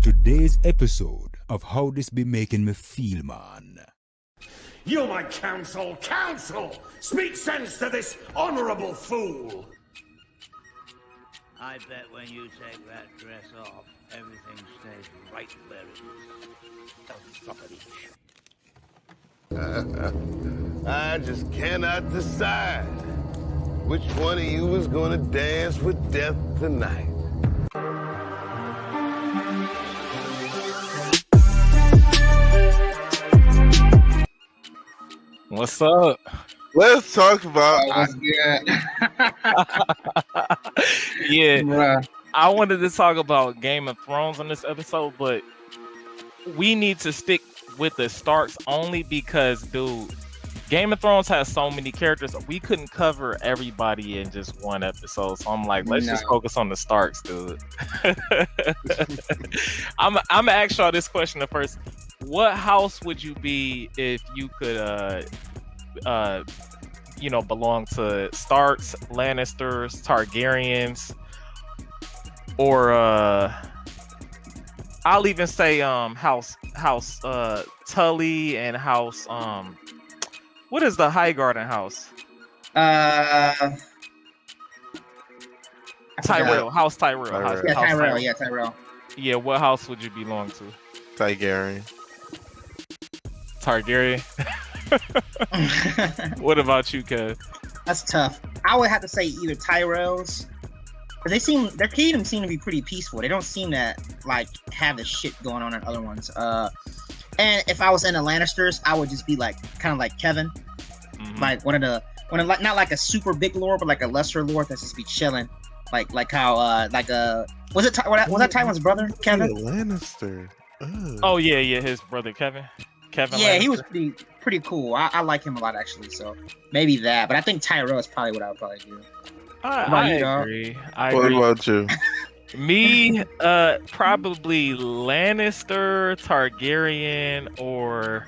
today's episode of How This Be Making Me Feel, Man. You, my counsel, speak sense to this honorable fool. I bet when you take that dress off, everything stays right where it is. I just cannot decide which one of you is gonna dance with death tonight. What's up? Let's talk about. Yeah, I wanted to talk about Game of Thrones on this episode, but we need to stick with the Starks only because, dude, Game of Thrones has so many characters. We couldn't cover everybody in just one episode, so I'm like, let's just focus on the Starks, dude. I'm gonna ask y'all this question at first. What house would you be if you could belong to Starks, Lannisters, Targaryens, or I'll even say house Tully and house what is the Highgarden house? Tyrell, house Tyrell. Tyrell. Yeah, what house would you belong to? Targaryen. What about you, Kev? That's tough. I would have to say either Tyrells, because their kingdom seem to be pretty peaceful. They don't seem to like have the shit going on in other ones. And if I was in the Lannisters, I would just be like kind of like Kevin, like not like a super big lord, but like a lesser lord that's just be chilling, like how was that Tywin's brother, Kevin? Lannister. Oh yeah, his brother Kevin. Yeah, Lannister. He was pretty cool. I like him a lot actually. So maybe that, but I think Tyrell is probably what I would probably do. I agree. What about you? Me, probably Lannister, Targaryen, or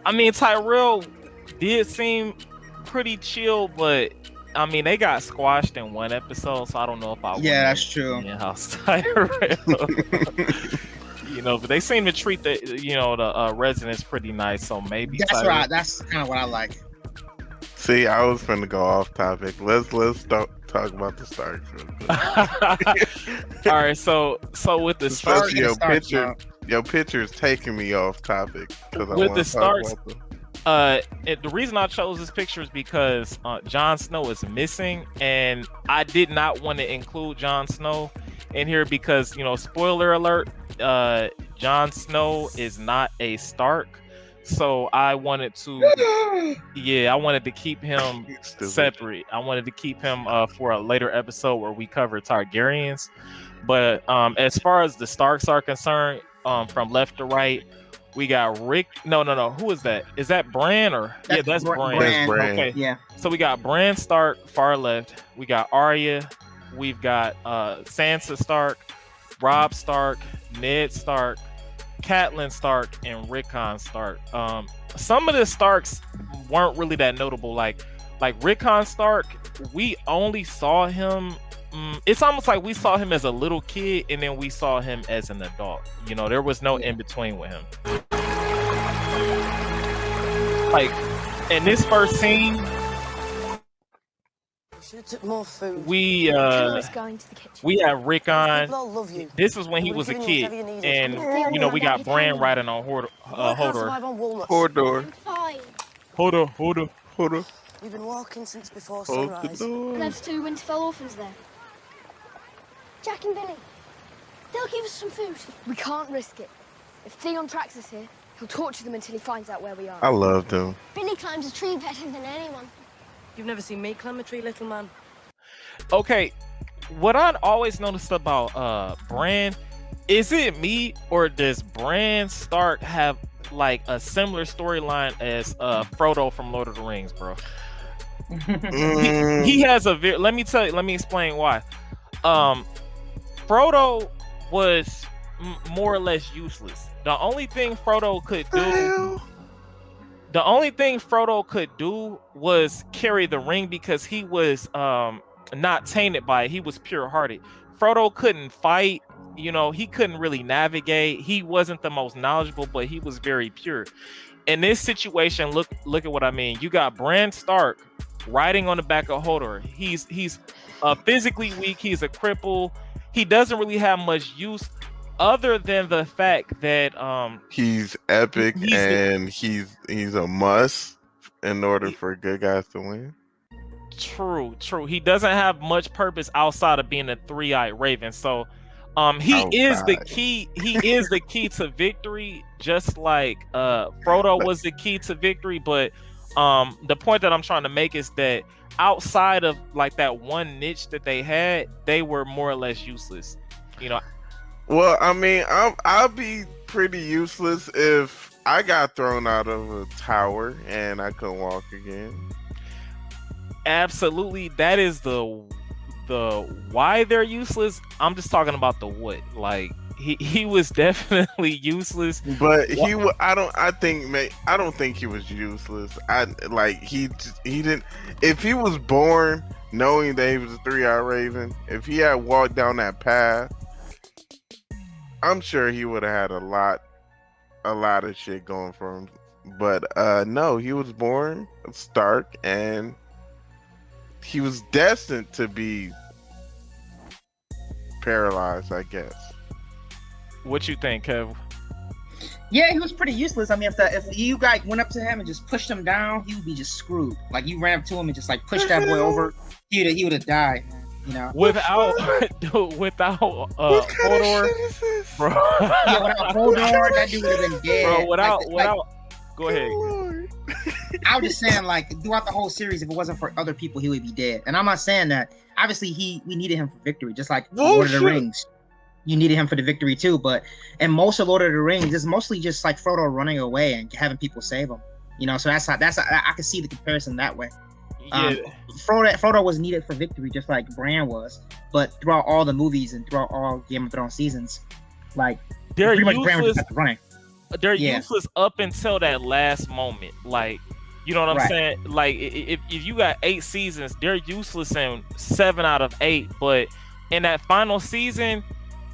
I mean Tyrell did seem pretty chill, but I mean they got squashed in one episode, so I don't know if I. Yeah, that's true. Yeah, House Tyrell. But they seem to treat the residents pretty nice, so maybe that's Tyrell. right. That's kind of what I like. See, I was finna go off topic. Let's talk about the Starks real quick. All right, so with the Starks, your picture is taking me off topic with the Starks. The reason I chose this picture is because Jon Snow is missing, and I did not want to include Jon Snow in here because spoiler alert, Jon Snow is not a Stark. So I wanted to, keep him separate. I wanted to keep him for a later episode where we cover Targaryens. But as far as the Starks are concerned, from left to right, we got Rick. No. Who is that? Is that Bran or? That's Bran. That's Bran. Okay. Yeah. So we got Bran Stark far left. We got Arya. We've got Sansa Stark, Robb Stark, Ned Stark, Catelyn Stark, and Rickon Stark. Some of the Starks weren't really that notable. Like Rickon Stark, we only saw him. It's almost like we saw him as a little kid, and then we saw him as an adult. There was no in between with him. Like in this first scene, we have Rickon. This is when he was a kid, and we got Bran riding on Hodor. Hodor. We've been walking since before sunrise. There's 2 Winterfell orphans there. Jack and Billy, they'll give us some food. We can't risk it. If Theon tracks us here, he'll torture them until he finds out where we are. I love them. Billy climbs a tree better than anyone. You've never seen me climb a tree, little man. Okay, what I'd always noticed about Bran, is it me or does Bran Stark have like a similar storyline as Frodo from Lord of the Rings, bro? He has a let me explain why. Frodo was more or less useless. The only thing Frodo could do was carry the ring because he was not tainted by it. He was pure-hearted. Frodo couldn't fight. you know, he couldn't really navigate. He wasn't the most knowledgeable, but he was very pure. In this situation, look at what I mean. You got Bran Stark riding on the back of Hodor. He's physically weak. He's a cripple. He doesn't really have much use other than the fact that he's epic and he's a must in order for good guys to win. True. He doesn't have much purpose outside of being a three-eyed raven. So he is the key. He is the key to victory, just like Frodo was the key to victory. But the point that I'm trying to make is that outside of like that one niche that they had, they were more or less useless. You know. Well, I mean, I'll be pretty useless if I got thrown out of a tower and I couldn't walk again. Absolutely, that is the why they're useless. I'm just talking about the what. Like he was definitely useless. But I don't think he was useless. He didn't. If he was born knowing that he was a three-eyed raven, if he had walked down that path, I'm sure he would have had a lot of shit going for him. But no, he was born Stark, and he was destined to be paralyzed, I guess. What you think, Kev? Yeah, he was pretty useless. I mean, if you guys went up to him and just pushed him down, he would be just screwed. Like you ran up to him and just like pushed that boy over, he would have died. You know, without Hodor, bro. Yeah, without Hodor, that dude would have been dead. Bro, without, go ahead. I was just saying, like, throughout the whole series, if it wasn't for other people, he would be dead. And I'm not saying that. Obviously, we needed him for victory, just like Lord of the Rings. You needed him for the victory too. But in most of Lord of the Rings, it's mostly just like Frodo running away and having people save him. You know, so I can see the comparison that way. Yeah. Frodo was needed for victory, just like Bran was. But throughout all the movies and throughout all Game of Thrones seasons, like they're pretty much useless. Bran was just running. They're useless up until that last moment. Like, you know what I'm saying? Like, if you got 8 seasons, they're useless in 7 out of 8. But in that final season,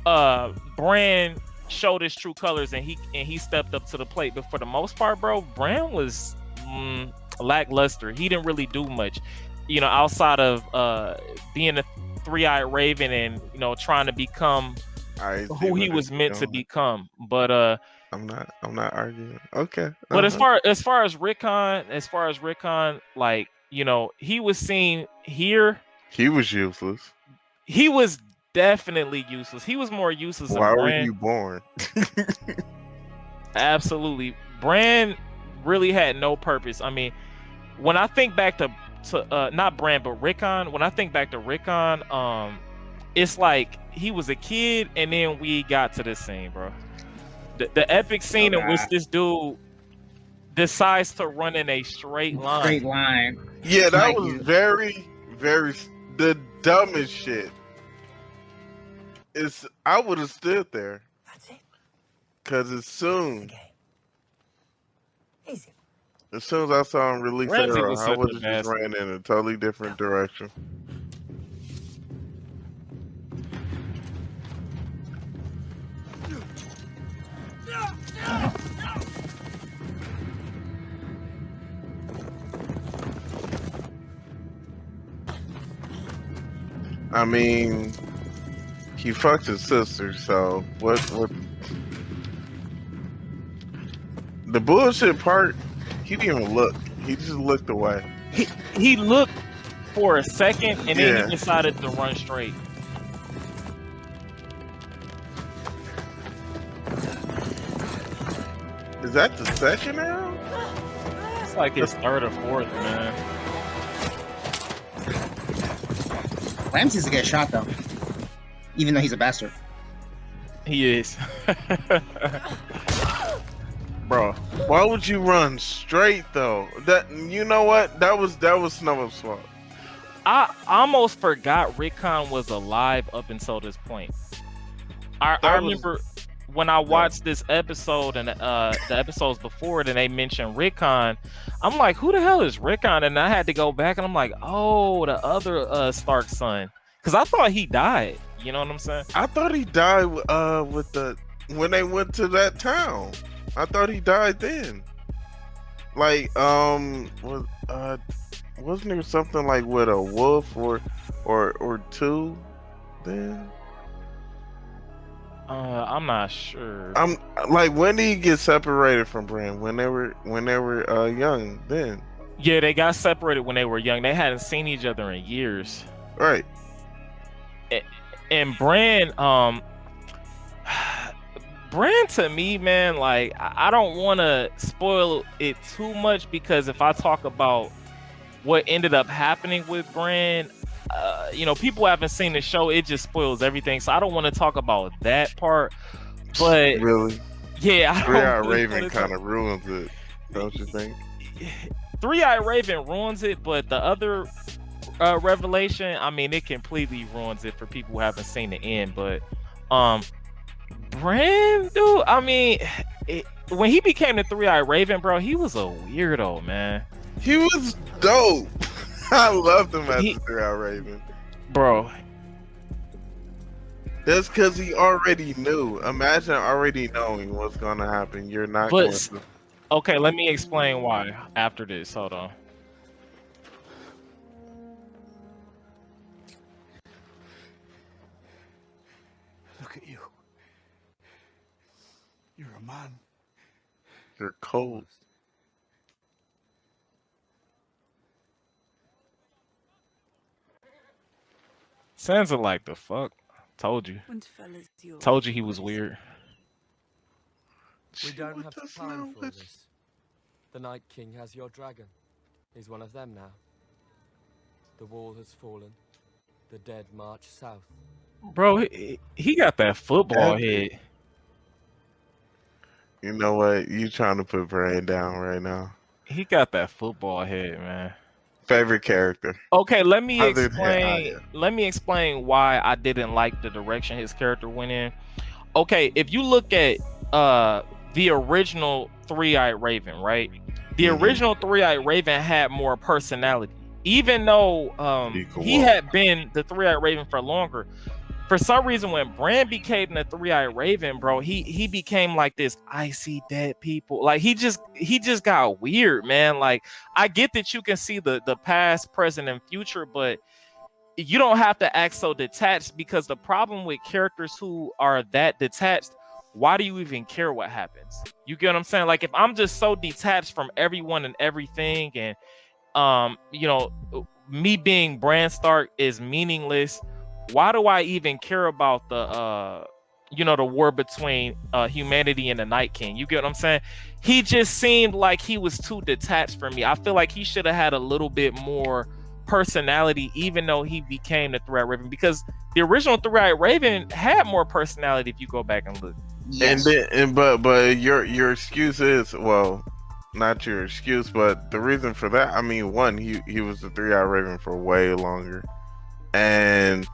Bran showed his true colors and he stepped up to the plate. But for the most part, bro, Bran was lackluster. He didn't really do much, you know, outside of being a three-eyed raven and, you know, trying to become who he was meant to become. But I'm not arguing. Okay. But as far as Rickon, like, you know, he was seen here. He was useless. He was definitely useless. He was more useless than Why Bran. were you born? Absolutely. Bran really had no purpose. I mean, when I think back to not Bran, but Rickon, when I think back to Rickon, it's like he was a kid and then we got to this scene, bro. The epic scene in which this dude decides to run in a straight line. Yeah, that was very, very the dumbest shit. I would have stood there. That's it. Cause as soon as I saw him release arrow, I would have just ran in a totally different direction. I mean, he fucked his sister, so what? The bullshit part, he didn't even look. He just looked away. He looked for a second, and then he decided to run straight. Is that the second arrow? It's like his third or fourth, man. Ramsay's a good shot, though. Even though he's a bastard. He is. Bro, why would you run straight, though? You know what? That was Snow's fault. I almost forgot Rickon was alive up until this point. I remember when I watched this episode and the episodes before it and they mentioned Rickon, I'm like, who the hell is Rickon? And I had to go back and I'm like, oh, the other Stark son. Because I thought he died. You know what I'm saying? I thought he died with the when they went to that town. I thought he died then. Like wasn't there something like with a wolf or two then? I'm not sure. I'm like, when did he get separated from Bran? When they were young then. Yeah, they got separated when they were young. They hadn't seen each other in years. Right. And Bran, Bran to me, man, like I don't want to spoil it too much, because if I talk about what ended up happening with Bran, you know, people haven't seen the show, it just spoils everything. So I don't want to talk about that part. But really, yeah, I Three-Eyed Raven kind of ruins it, don't you think? Three-Eyed Raven ruins it, but the other revelation, I mean, it completely ruins it for people who haven't seen the end. But Bran, dude, I mean, when he became the Three-Eyed Raven, bro, he was a weirdo, man. He was dope. I loved him as the Three-Eyed Raven, bro. That's because he already knew. Imagine already knowing what's going to happen. You're not going to. Okay, let me explain why after this. Hold on. Look at you. You're a man. You're cold. Sansa like the fuck. Told you. Told you he was weird. We don't have time for this. The Night King has your dragon. He's one of them now. The wall has fallen. The dead march south. Bro, he got that football head. You know what? You trying to put Bran down right now. He got that football head, man. Favorite character. Okay, let me explain why I didn't like the direction his character went in. Okay, if you look at the original Three-Eyed Raven, right? The original Three-Eyed Raven had more personality. Even though he had been the Three-Eyed Raven for longer. For some reason, when Bran became the Three-Eyed Raven, bro, he became like this. I see dead people. Like he just got weird, man. Like I get that you can see the past, present, and future, but you don't have to act so detached, because the problem with characters who are that detached, why do you even care what happens? You get what I'm saying? Like if I'm just so detached from everyone and everything, and you know, me being Bran Stark is meaningless. Why do I even care about the you know, the war between humanity and the Night King? You get what I'm saying? He just seemed like he was too detached from me. I feel like he should have had a little bit more personality, even though he became the Three-Eyed Raven, because the original Three-Eyed Raven had more personality if you go back and look. Yes. But your excuse is, well, not your excuse, but the reason for that, I mean, one, he was the Three-Eyed Raven for way longer, and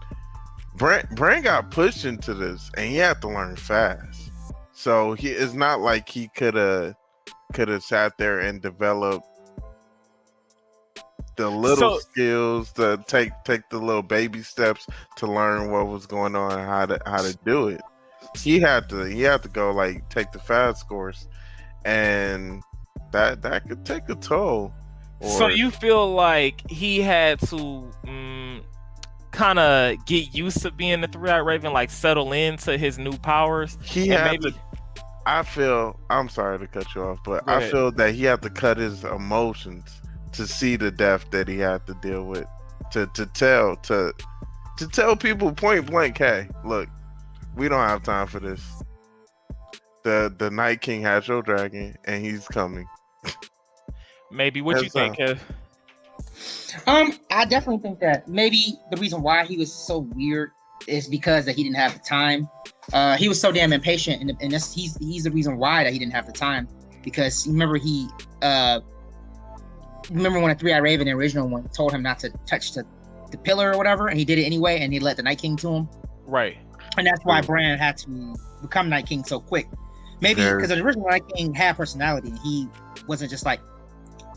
Bran got pushed into this, and he had to learn fast. So it's not like he could have sat there and developed the little skills to take the little baby steps to learn what was going on and how to do it. He had to go like take the fast course, and that could take a toll. So you feel like he had to kind of get used to being the Three-Eyed Raven, like settle into his new powers? He had to. I'm sorry to cut you off, but I feel that he had to cut his emotions to see the death that he had to deal with, to tell people point blank, hey, look, we don't have time for this. The Night King has your dragon, and he's coming. Maybe. What you think, Kev? I definitely think that maybe the reason why he was so weird is because that he didn't have the time. He was so damn impatient, and he's the reason why that he didn't have the time. Because remember when a Three-Eyed Raven, the original one, told him not to touch the pillar or whatever, and he did it anyway, and he let the Night King to him. Right. And that's why Bran had to become Night King so quick. Maybe because the original Night King had personality. He wasn't just like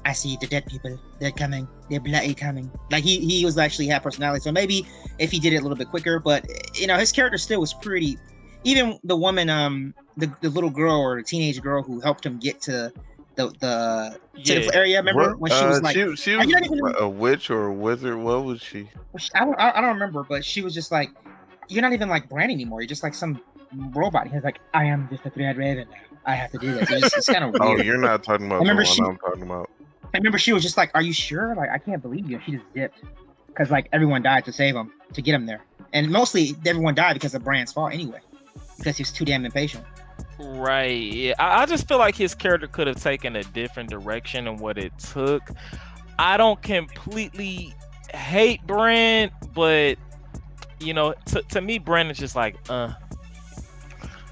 I see the dead people. They're coming. They're bloody coming. Like he was actually had personality. So maybe if he did it a little bit quicker, but you know, his character still was pretty. Even the woman, the little girl or teenage girl who helped him get to the area. Remember What? when she was like, She "Are was you not even?" a witch or a wizard. What was she? I don't remember, but she was just like, "You're not even like Bran anymore. You're just like some robot." He's like, "I am just a three-eyed raven now. I have to do this." It's kind of Oh, weird. you're not talking about the one I'm talking about. I remember she was just like, "Are you sure? Like, I can't believe you." She just dipped because like everyone died to save him to get him there, and mostly everyone died because of Bran's fault anyway, because he was too damn impatient. Right. Yeah. I just feel like his character could have taken a different direction than what it took. I don't completely hate Bran, but you know, to me, Bran is just like,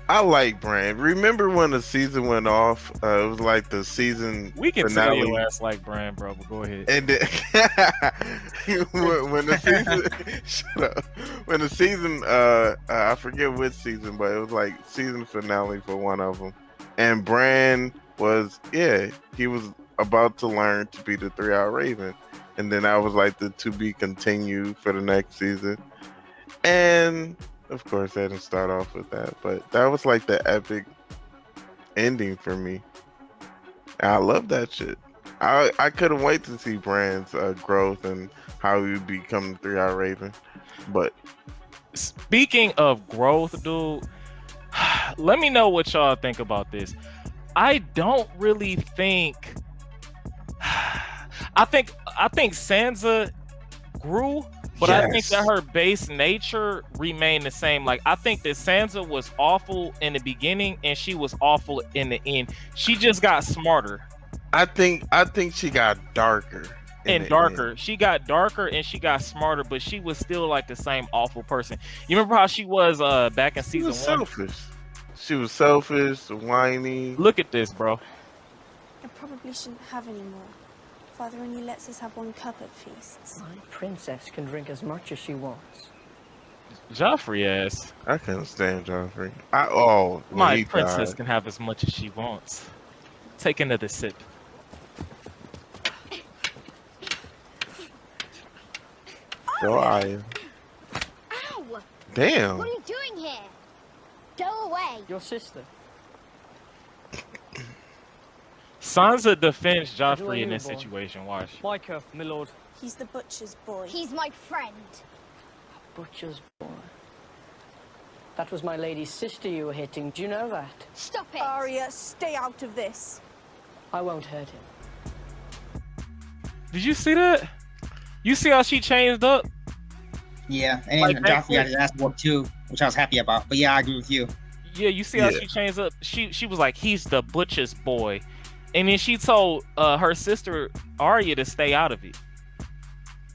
I like Bran. Remember when the season went off? It was like the season We can finale. tell your ass like Bran, bro. But go ahead. And then, when the season, shut up. When the season, I forget which season, but it was like season finale for one of them. And Bran was, he was about to learn to be the 3-Eyed Raven, and then I was like the to be continued for the next season. And of course, they didn't start off with that, but that was like the epic ending for me. And I love that shit. I couldn't wait to see Bran's growth and how he would become the 3-Eyed Raven. But speaking of growth, dude, let me know what y'all think about this. I don't really think. I think Sansa grew, but I think that her base nature remained the same. Like, I think that Sansa was awful in the beginning and she was awful in the end. She just got smarter. I think she got darker. And darker. She got darker and she got smarter, but she was still like the same awful person. You remember how she was back in season 1? Selfish. She was selfish, whiny. Look at this, bro. I probably shouldn't have any more. Father only lets us have one cup at feasts. My princess can drink as much as she wants. Joffrey ass. I can't stand Joffrey. My princess can have as much as she wants. Take another sip. Go Arya. Ow! Damn. What are you doing here? Go away. Your sister. Sansa defends Joffrey in this situation. Watch. Micah, my lord. He's the butcher's boy. He's my friend. Butcher's boy. That was my lady's sister you were hitting. Do you know that? Stop it. Arya, stay out of this. I won't hurt him. Did you see that? You see how she changed up? Yeah, and like Joffrey got his ass whooped too, which I was happy about. But yeah, I agree with you. Yeah, you see how she changed up? She was like, he's the butcher's boy. And then she told her sister Arya to stay out of it.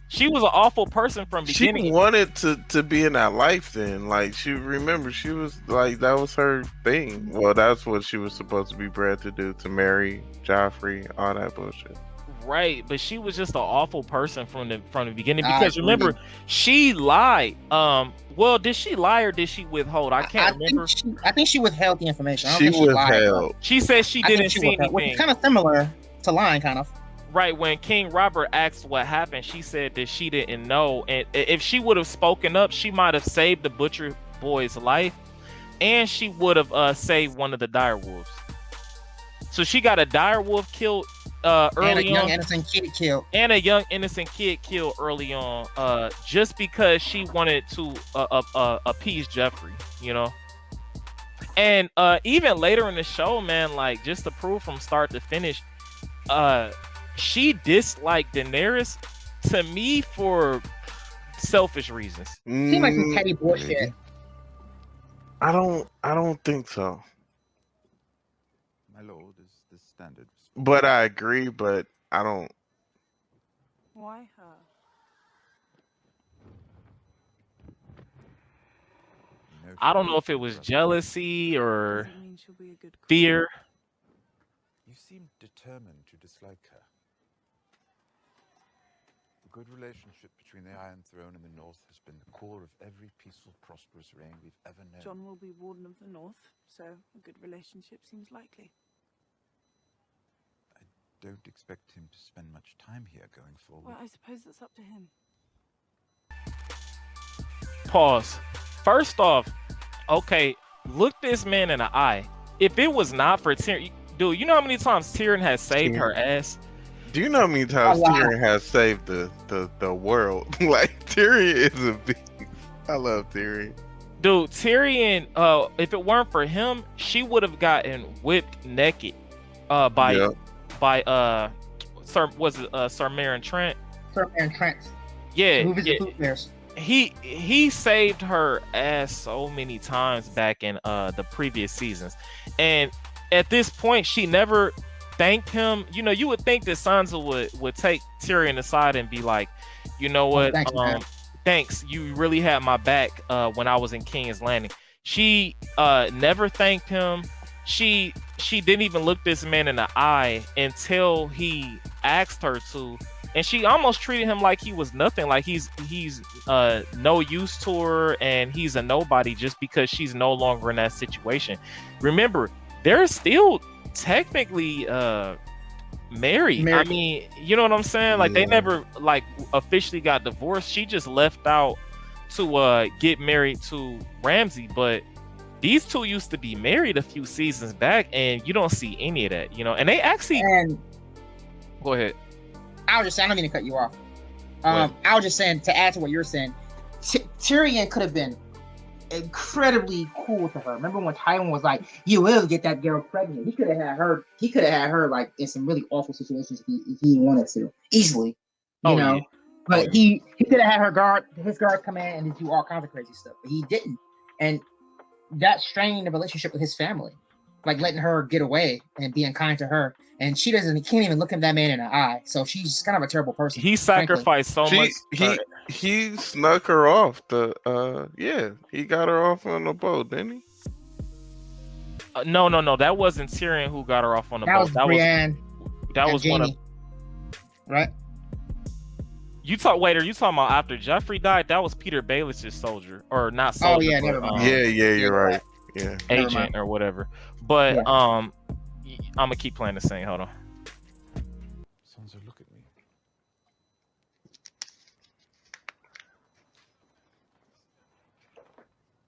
She was an awful person from beginning. She wanted to be in that life then. Like, she was like, that was her thing. Well, that's what she was supposed to be bred to do, to marry Joffrey, all that bullshit. Right, but she was just an awful person from the beginning, because remember, she lied. Well, did she lie or did she withhold? I can't remember. I think she withheld the information. She withheld. She said she didn't see anything. Which is kind of similar to lying, kind of. Right, when King Robert asked what happened, she said that she didn't know, and if she would have spoken up, she might have saved the butcher boy's life, and she would have saved one of the direwolves. So she got a direwolf killed early and a young on, innocent kid killed, and a young innocent kid killed early on, just because she wanted to appease Joffrey, you know. And even later in the show, man, like, just to prove from start to finish, she disliked Daenerys, to me, for selfish reasons. Seems like some petty bullshit. I don't think so. My lord, is the standard. But I agree, but I don't. Why her? I don't know if it was jealousy or fear. You seem determined to dislike her. The good relationship between the Iron Throne and the North has been the core of every peaceful, prosperous reign we've ever known. John will be Warden of the North, so a good relationship seems likely. don't expect him to spend much time here going forward. Well, I suppose it's up to him. Pause. First off, okay, look this man in the eye. If it was not for Tyrion, dude, you know how many times Tyrion has saved her ass? Do you know how many times Tyrion has saved the world? Like, Tyrion is a beast. I love Tyrion. Dude, Tyrion, if it weren't for him, she would have gotten whipped naked by Sir Meryn Trent. Sir Meryn Trent. Yeah, Who visited Food Bears. He saved her ass so many times back in the previous seasons, and at this point she never thanked him. You know, you would think that Sansa would take Tyrion aside and be like, you know what, thanks, you really had my back when I was in King's Landing. She never thanked him. She didn't even look this man in the eye until he asked her to. And she almost treated him like he was nothing, like he's no use to her and he's a nobody just because she's no longer in that situation. Remember, they're still technically married. I mean, you know what I'm saying? Like, they never like officially got divorced. She just left out to get married to Ramsay, but these two used to be married a few seasons back, and you don't see any of that, you know. And they actually go ahead. I was just saying, I don't mean to cut you off. I was just saying, to add to what you're saying, Tyrion could have been incredibly cool to her. Remember when Tywin was like, "You will get that girl pregnant"? He could have had her. He could have had her like in some really awful situations if he wanted to, easily. You know. Yeah. But he could have had his guards come in and do all kinds of crazy stuff, but he didn't. And that strained the relationship with his family, like letting her get away and being kind to her. And she can't even look at that man in the eye. So she's kind of a terrible person. He sacrificed so much. He snuck her off he got her off on the boat, didn't he? No, that wasn't Tyrion who got her off on the boat. Was Brienne. That was one of, right? Are you talking about after Joffrey died? That was Peter Baelish's soldier, or not soldier? Oh yeah, never mind. You're right. Yeah, agent or whatever. But I'm gonna keep playing the same. Hold on. Sansa, look at me.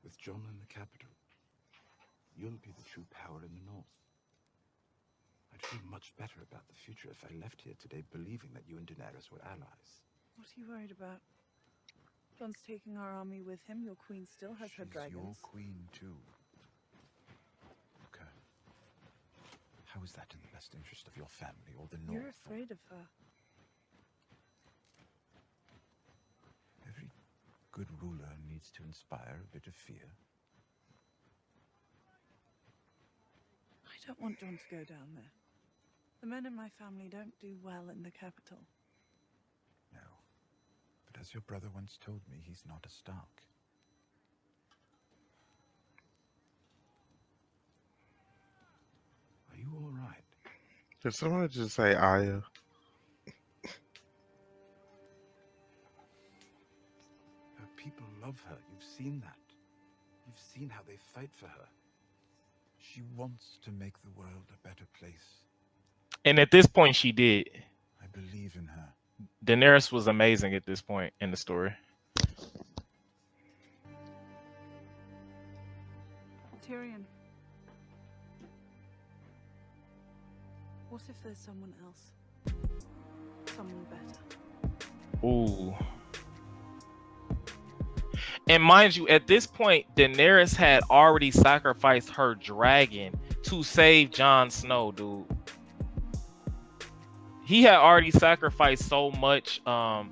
With Jon in the capital, you'll be the true power in the north. I'd feel much better about the future if I left here today believing that you and Daenerys were allies. What are you worried about? Jon's taking our army with him. Your queen still has her dragons. Your queen too. Okay. How is that in the best interest of your family or the North? You're afraid of her. Every good ruler needs to inspire a bit of fear. I don't want Jon to go down there. The men in my family don't do well in the capital. No. But as your brother once told me, he's not a Stark. Are you all right? Did someone just say Aya? Her people love her. You've seen that. You've seen how they fight for her. She wants to make the world a better place. And at this point, she did. I believe in her. Daenerys was amazing at this point in the story. Tyrion. What if there's someone else? Someone better? Ooh. And mind you, at this point, Daenerys had already sacrificed her dragon to save Jon Snow, dude. He had already sacrificed so much Daenerys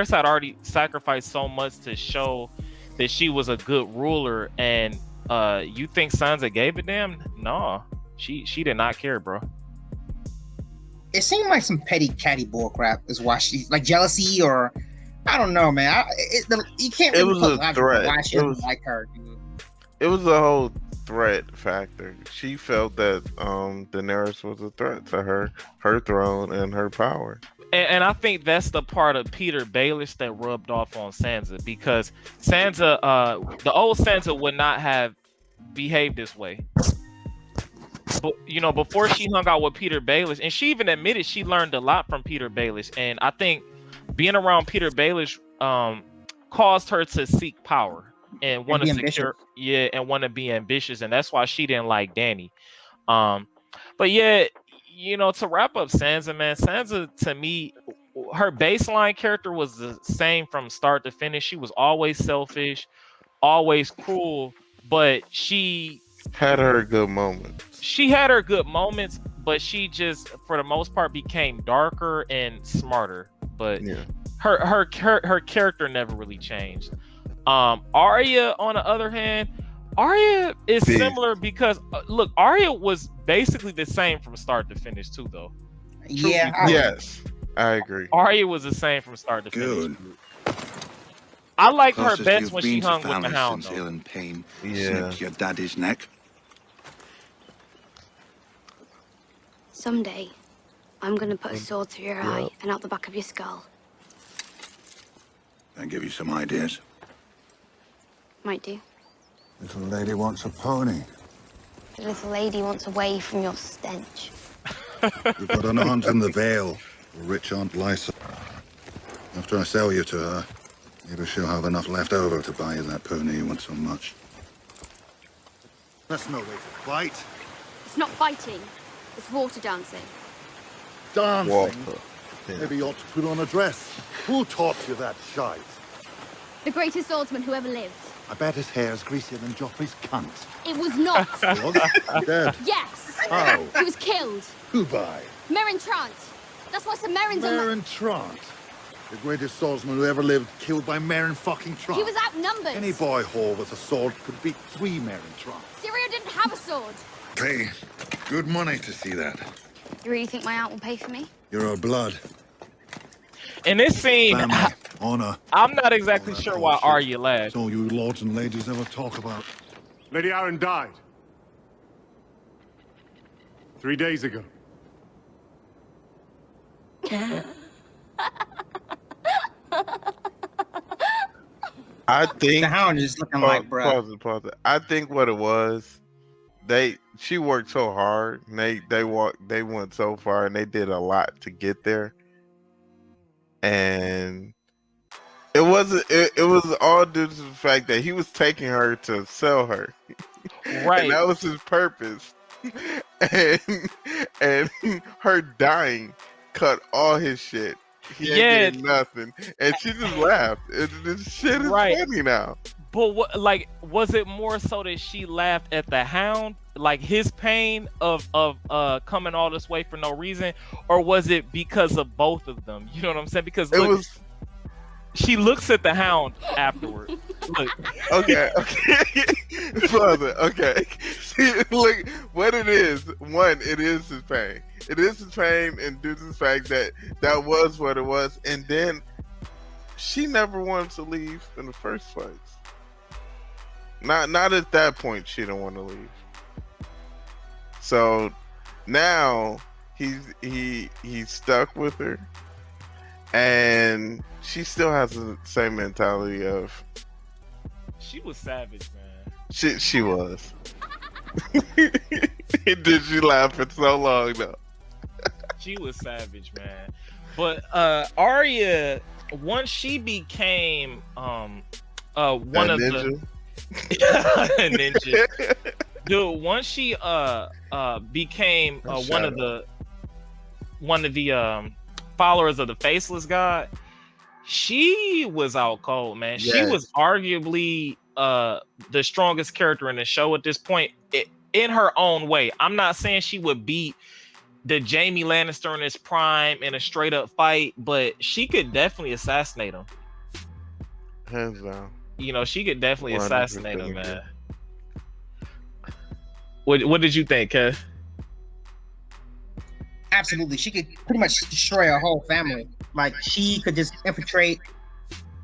had already sacrificed so much to show that she was a good ruler, and you think Sansa gave a damn? No, she did not care, bro. It seemed like some petty catty bullcrap is why she, like, jealousy, or I don't know, man. You can't really put logic on why she doesn't like her, dude. It was a whole threat factor. She felt that Daenerys was a threat to her throne and her power. And I think that's the part of Peter Baelish that rubbed off on Sansa, because Sansa, the old Sansa would not have behaved this way. before she hung out with Peter Baelish, and she even admitted she learned a lot from Peter Baelish, and I think being around Peter Baelish caused her to seek power and want to secure, and want to be ambitious, and that's why she didn't like Danny. But yeah, to wrap up Sansa, man, Sansa to me, her baseline character was the same from start to finish. She was always selfish, always cruel, but she had her good moments. She had her good moments, but she just, for the most part, became darker and smarter. But her character never really changed. Arya, on the other hand, Arya is similar because look, Arya was basically the same from start to finish too, though. Yeah. Yes, I agree. Arya was the same from start to finish. I liked her best when she hung with the Hound. Ill and pain snipped your daddy's neck. Someday, I'm gonna put a sword through your eye and out the back of your skull. I'll give you some ideas. Might do. Little lady wants a pony. The little lady wants away from your stench. You've got an aunt in the Vale, a rich Aunt Lysa. After I sell you to her, maybe she'll have enough left over to buy you that pony you want so much. That's no way to fight. It's not fighting. It's water dancing. Dancing? Water. Yeah. Maybe you ought to put on a dress. Who taught you that shite? The greatest swordsman who ever lived. I bet his hair's greasier than Joffrey's cunt. It was not. Was? Dead? Yes. How? He was killed. Who by? Meryn Trant. That's why Sir Meryn's on Meryn Trant. The greatest swordsman who ever lived, killed by Meryn fucking Trant. He was outnumbered. Any boy whore with a sword could beat 3 Meryn Trant. Syria didn't have a sword. Pay good money to see that. You really think my aunt will pay for me? You're her blood. In this scene, Family, honor. I'm not exactly sure why Arya laughed. It's all you lords and ladies ever talk about. Lady Arryn died 3 days ago. I think the Hound is looking like, bro. Pause it. I think what it was, she worked so hard, and they went so far, and they did a lot to get there, and it was all due to the fact that he was taking her to sell her, right? And that was his purpose, and her dying cut all his shit. He ain't getting nothing, and she just laughed. This shit is funny now. But was it more so that she laughed at the Hound, like his pain of coming all this way for no reason, or was it because of both of them? You know what I'm saying? Because she looks at the Hound afterward. Look. Okay. Brother, okay. Look, what it is, one, it is his pain. It is his pain, and due to the fact that was what it was, and then she never wanted to leave in the first place. Not at that point, she didn't want to leave. So now he's stuck with her, and she still has the same mentality of. She was savage, man. She was. Did she laugh for so long though? She was savage, man. But Arya, once she became one of the ninja, dude. Once she became one of the followers of the Faceless God, she was out cold, man. Yes. She was arguably the strongest character in the show at this point, in her own way. I'm not saying she would beat the Jaime Lannister in his prime in a straight up fight, but she could definitely assassinate him. Hands down. You know, she could definitely assassinate him, man. What did you think, Kev? Absolutely. She could pretty much destroy a whole family. Like, she could just infiltrate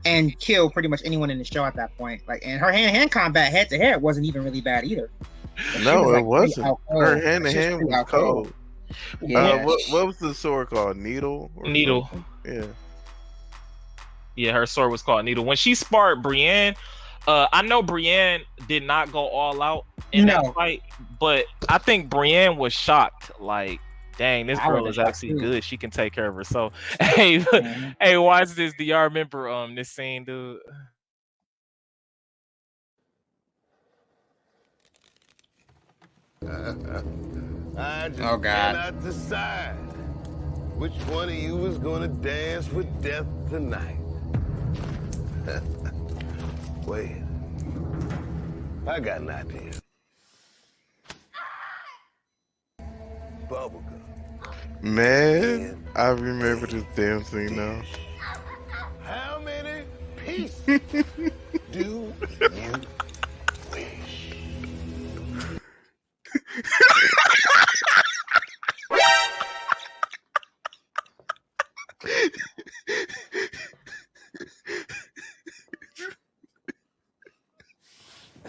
and kill pretty much anyone in the show at that point. Like, and her hand-to-hand combat, head-to-head, wasn't even really bad either. No, it wasn't. Her hand-to-hand was cold. Yeah. What was the sword called? Needle? Needle. Yeah. Yeah, her sword was called Needle. When she sparred Brienne, I know Brienne did not go all out in that fight, but I think Brienne was shocked. Like, dang, this girl is actually good. She can take care of herself. Hey, hey, watch this. Do y'all remember this scene, dude? I just cannot decide which one of you is gonna dance with death tonight. Wait, I got an idea. Bubblegum. Man, I remember this damn scene now. How many pieces do you wish?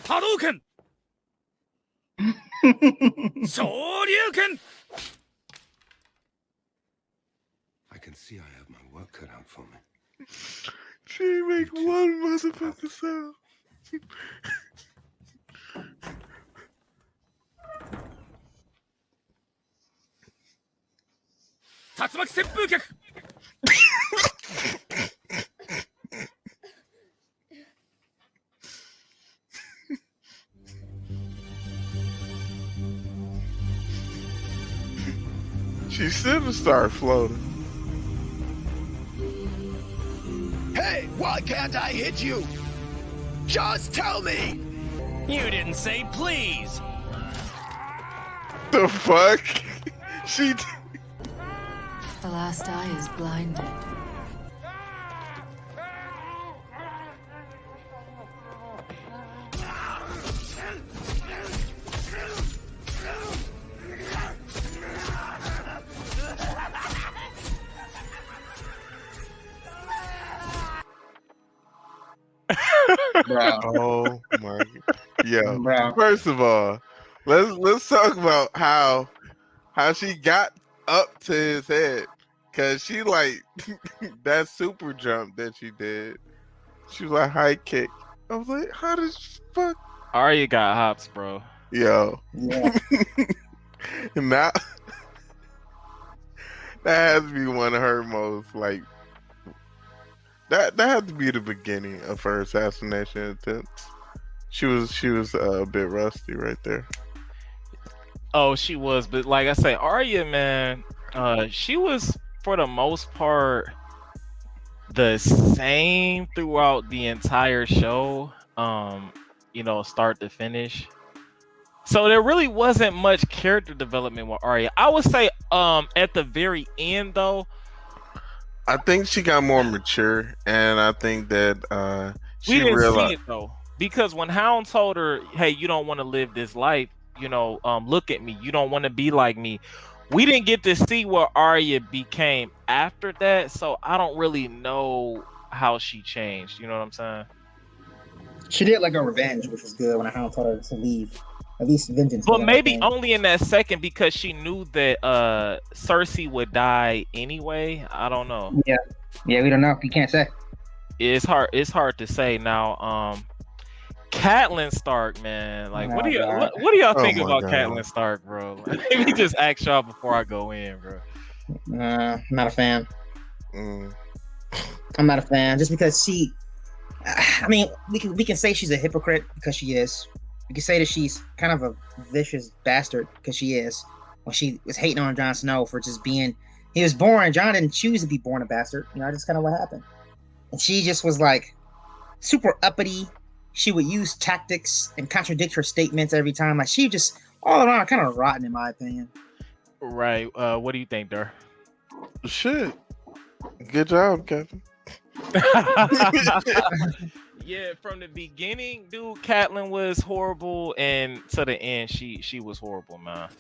Hadouken! Shoryuken! I can see I have my work cut out for me. She make one motherfucker sound. Tatsumaki Senpukyaku! She should have started floating. Hey, why can't I hit you? Just tell me! You didn't say please! The fuck? She. The last eye is blinded. Oh my. Yeah. First of all, let's talk about how she got up to his head, cause she like that super jump that she did. She was like high kick. I was like, how did she fuck? Arya got hops, bro. Yo. Yeah. Now that has to be one of her most like. That had to be the beginning of her assassination attempts. She was a bit rusty right there. Oh, she was, but like I say, Arya, man, she was for the most part the same throughout the entire show. Start to finish. So there really wasn't much character development with Arya. I would say, at the very end though. I think she got more mature, and I think that we didn't see it though, because when Hound told her, "Hey, you don't want to live this life, look at me. You don't want to be like me." We didn't get to see what Arya became after that, so I don't really know how she changed. You know what I'm saying? She did like a revenge, which was good when Hound told her to leave. At least vengeance. But maybe only in that second, because she knew that Cersei would die anyway. I don't know. Yeah, we don't know. You can't say. It's hard to say now. Catelyn Stark, man. Like, what do y'all think about Catelyn Stark, bro? Let me just ask y'all before I go in, bro. I'm not a fan. I'm not a fan, just because she. I mean, we can say she's a hypocrite because she is. We can say that she's kind of a vicious bastard because she is. When she was hating on Jon Snow for just being, he was born. Jon didn't choose to be born a bastard. That's kind of what happened. And she just was like super uppity. She would use tactics and contradict her statements every time. Like, she just all around kind of rotten, in my opinion. Right. What do you think, Dur? Shit. Good job, Captain. Yeah, from the beginning, dude, Catelyn was horrible, and to the end, she was horrible, man.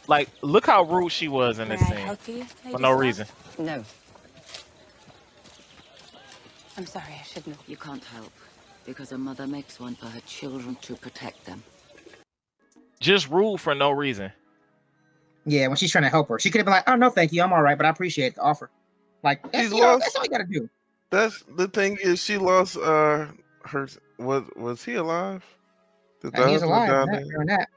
Like, look how rude she was in this scene for no reason. No. I'm sorry, I shouldn't have. You can't help, because a mother makes one for her children to protect them. Just rude for no reason. Yeah, when she's trying to help her, she could have been like, "Oh no, thank you, I'm all right, but I appreciate the offer." Like, that's all you gotta do. That's the thing, is she lost was he alive? Did And the he's husband alive die during that.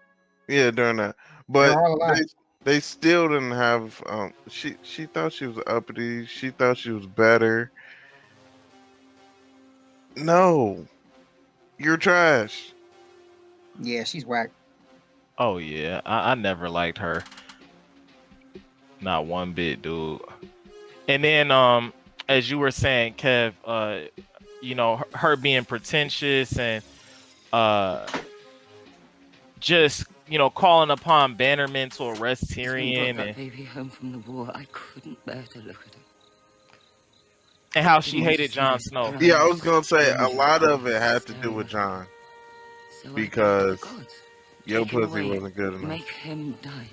Yeah, during that. They're But all alive. they still didn't have she thought she was uppity, she thought she was better. No. You're trash. Yeah, she's whack. Oh yeah, I never liked her. Not one bit, dude. And then as you were saying, Kev, you know, her being pretentious and just, you know, calling upon Bannerman to arrest When brought Tyrion that and baby home from the war, I couldn't bear to look at him. how she Didn't hated see Jon his Snow. Yeah, I eyes was gonna say a blinking lot at of me, it had to do staring with at John. So Because I prayed to the gods. your Take him pussy away. wasn't good enough. Make him die.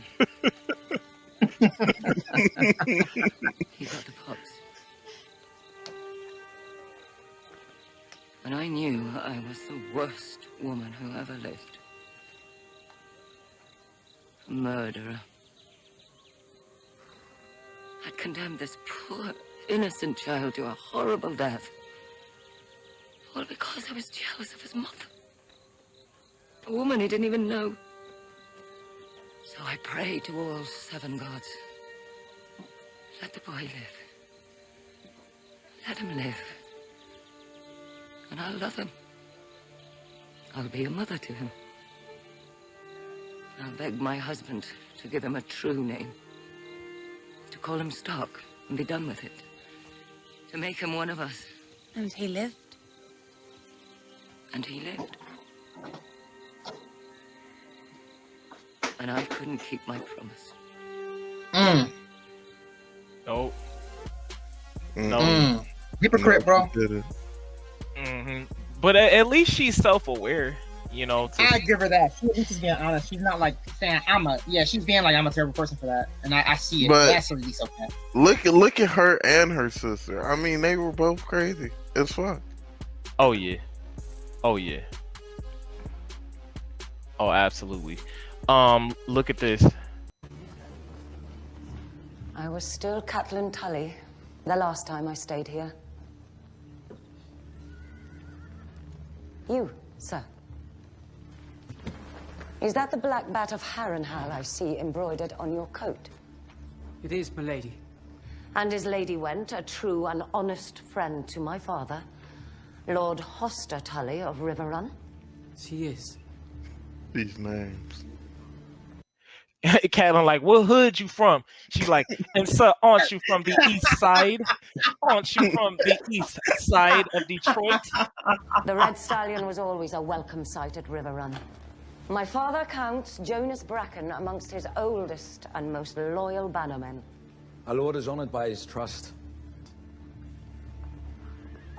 He got the pox. And I knew I was the worst woman who ever lived. A murderer. I'd condemned this poor, innocent child to a horrible death. All because I was jealous of his mother. A woman he didn't even know. So I prayed to all 7 gods. Let the boy live. Let him live. And I'll love him. I'll be a mother to him. I'll beg my husband to give him a true name. To call him Stark and be done with it. To make him one of us. And he lived. And he lived. And I couldn't keep my promise. Nope. No. Hypocrite, bro. But at least she's self-aware, you know. I give her that. She's being honest. She's not like saying she's being like I'm a terrible person for that, and I see it. But That's at least okay. Look at her and her sister. I mean, they were both crazy as fuck. Oh yeah. Oh yeah. Oh, absolutely. Look at this. I was still Catelyn Tully the last time I stayed here. You, sir. Is that the black bat of Harrenhal I see embroidered on your coat? It is, milady. And is Lady Went a true and honest friend to my father, Lord Hoster Tully of Riverrun? She is. These names. Catelyn like, what hood you from? She's like, and sir, aren't you from the east side? Aren't you from the east side of Detroit? The Red Stallion was always a welcome sight at Riverrun. My father counts Jonas Bracken amongst his oldest and most loyal bannermen. Our lord is honored by his trust.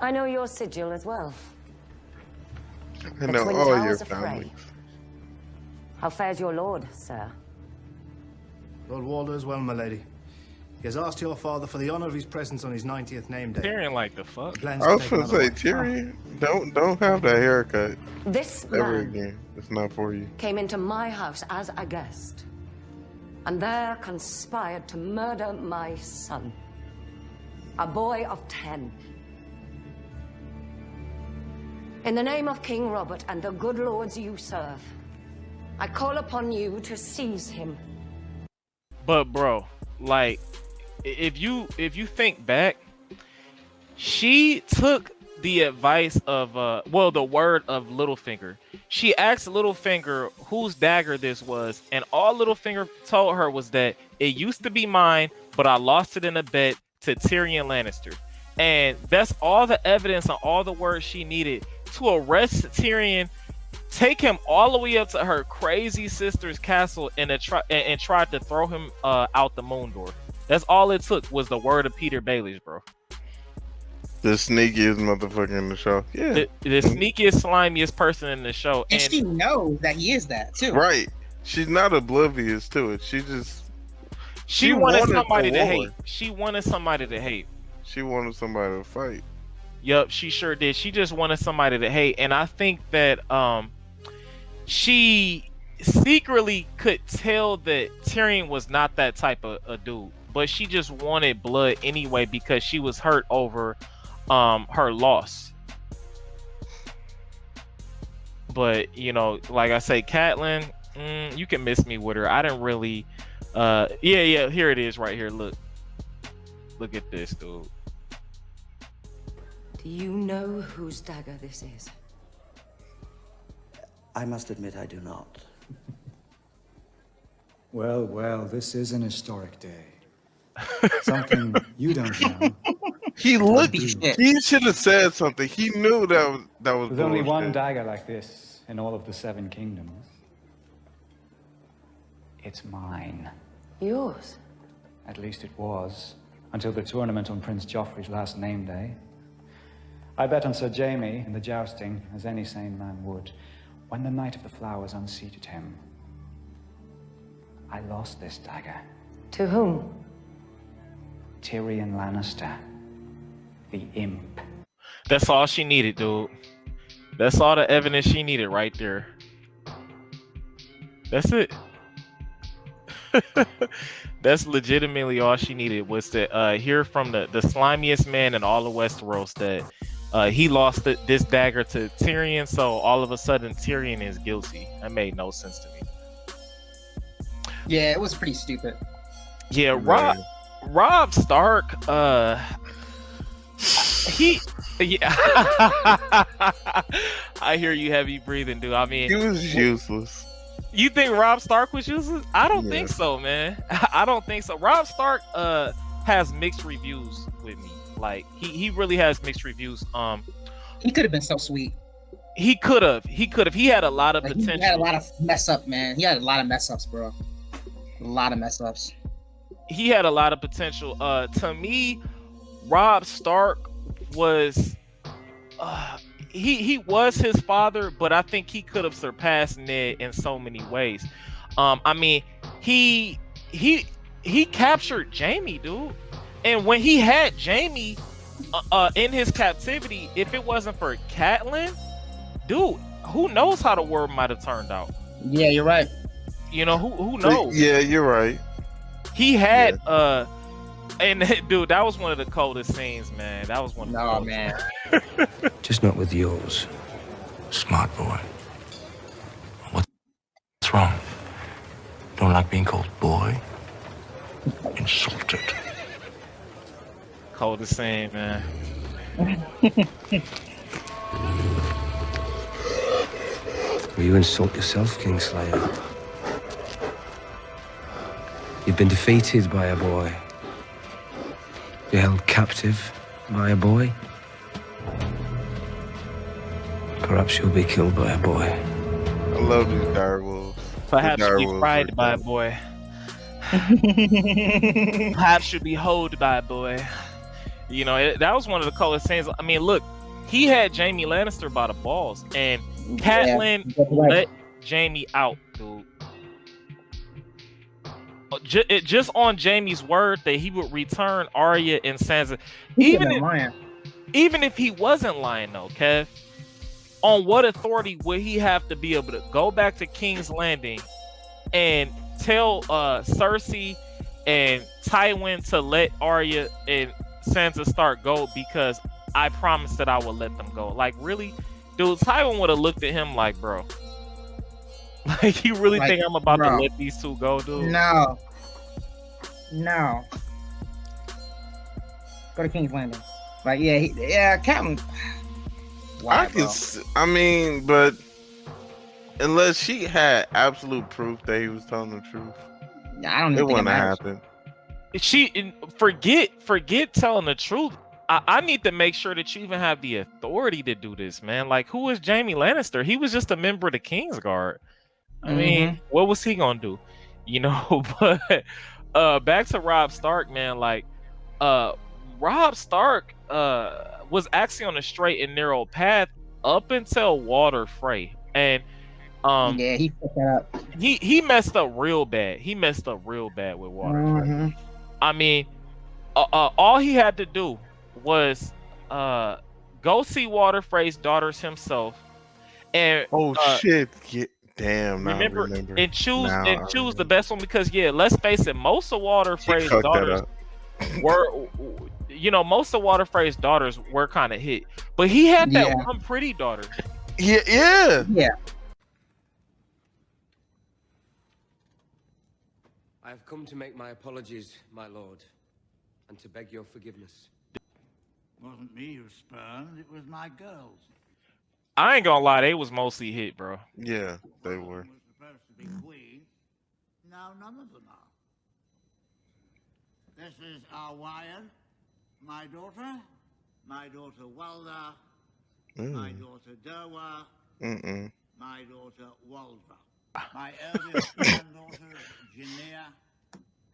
I know your sigil as well. I know Twin all Towers your of Frey. families. How fares your lord, sir? Lord Walder's well, my lady. He has asked your father for the honor of his presence on his 90th name day. Tyrion like the fuck. I was gonna say, Tyrion, don't have that haircut This ever man again. It's not for you. came into my house as a guest, and there conspired to murder my son, a boy of 10. In the name of King Robert and the good lords you serve, I call upon you to seize him. But bro, like, if you think back, she took the advice of the word of Littlefinger. She asked Littlefinger whose dagger this was, and all Littlefinger told her was that it used to be mine, but I lost it in a bet to Tyrion Lannister. And that's all the evidence and all the words she needed to arrest Tyrion, take him all the way up to her crazy sister's castle, and tried to throw him out the moon door. That's all it took was the word of Peter Baelish, bro. The sneakiest motherfucker in the show. Yeah. The sneakiest, slimiest person in the show. And she knows that he is that too. Right. She's not oblivious to it. She wanted somebody the to war. hate. She wanted somebody to hate. She wanted somebody to fight. Yup, she sure did. She just wanted somebody to hate. And I think that she secretly could tell that Tyrion was not that type of a dude. But she just wanted blood anyway because she was hurt over her loss. But you know, like I say, Catelyn, you can miss me with her. I didn't really. Yeah. Here it is, right here. Look at this, dude. Do you know whose dagger this is? I must admit I do not. Well, this is an historic day. Something you don't know. He looked. He should have said something. He knew that was. There's only one bullshit. dagger like this in all of the 7 kingdoms. It's mine. Yours? At least it was, until the tournament on Prince Joffrey's last name day. I bet on Sir Jaime in the jousting, as any sane man would, when the Knight of the Flowers unseated him. I lost this dagger. To whom? Tyrion Lannister. The imp. That's all she needed, dude. That's all the evidence she needed right there. That's it. That's legitimately all she needed, was to hear from the slimiest man in all of Westeros that he lost this dagger to Tyrion, so all of a sudden Tyrion is guilty. That made no sense to me. Yeah, it was pretty stupid. Yeah, Rob Stark, I hear you heavy breathing, dude. I mean, He was useless. You think Rob Stark was useless? I don't think so, man. I don't think so. Rob Stark has mixed reviews with me. Like he really has mixed reviews. He could have been so sweet. He could have. He had a lot of potential. He had a lot of mess up, man. He had a lot of mess ups, bro. A lot of mess ups. He had a lot of potential. To me, Rob Stark was he was his father, but I think he could have surpassed Ned in so many ways. I mean, he captured Jaime, dude. And when he had Jaime in his captivity, if it wasn't for Catelyn, dude, who knows how the world might have turned out? Yeah, you're right. You know, who knows? Yeah, you're right. He had and dude, that was one of the coldest scenes, man. That was one of the coldest. Man. Just not with yours. Smart boy. What's wrong? Don't like being called boy? Insulted. Coldest scene, man. Will you insult yourself, Kingslayer? You've been defeated by a boy. You're held captive by a boy. Perhaps you'll be killed by a boy. I love these direwolves. Perhaps you'll be fried by a boy. Perhaps you'll be hoed by a boy. You know, that was one of the coolest scenes. I mean, look, he had Jaime Lannister by the balls, and Catelyn let Jaime out, dude. Just on Jaime's word that he would return Arya and Sansa, even if he wasn't lying, though, Kev. On what authority would he have to be able to go back to King's Landing and tell Cersei and Tywin to let Arya and Sansa Stark go because I promised that I would let them go? Like, really? Dude, Tywin would have looked at him like, bro, like, you really think I'm about to let these two go, dude? No. Go to King's Landing. Like, Catelyn. Wow, I mean, but unless she had absolute proof that he was telling the truth, I don't even it think wouldn't happen. She forget telling the truth. I need to make sure that you even have the authority to do this, man. Like, who is Jaime Lannister? He was just a member of the Kingsguard. I mean, what was he gonna do? You know, but back to Rob Stark, man. Like, Rob Stark was actually on a straight and narrow path up until Walder Frey, and he fucked that up. He messed up real bad. He messed up real bad with Walder Frey. I mean, all he had to do was go see Walder Frey's daughters himself, and shit. Damn, remember and choose the best one, because let's face it, most of Walder Frey's daughters were, most of Walder Frey's daughters were kind of hit, but he had that one pretty daughter. Yeah. I have come to make my apologies, my lord, and to beg your forgiveness. Wasn't me who spurned, it was my girls. I ain't gonna lie, they was mostly hit, bro. Yeah, they were. Was supposed to be queen. Now none of them are. This is our Wyan, my daughter Walda, my daughter Derwa, my daughter Waldra. My eldest granddaughters, Jania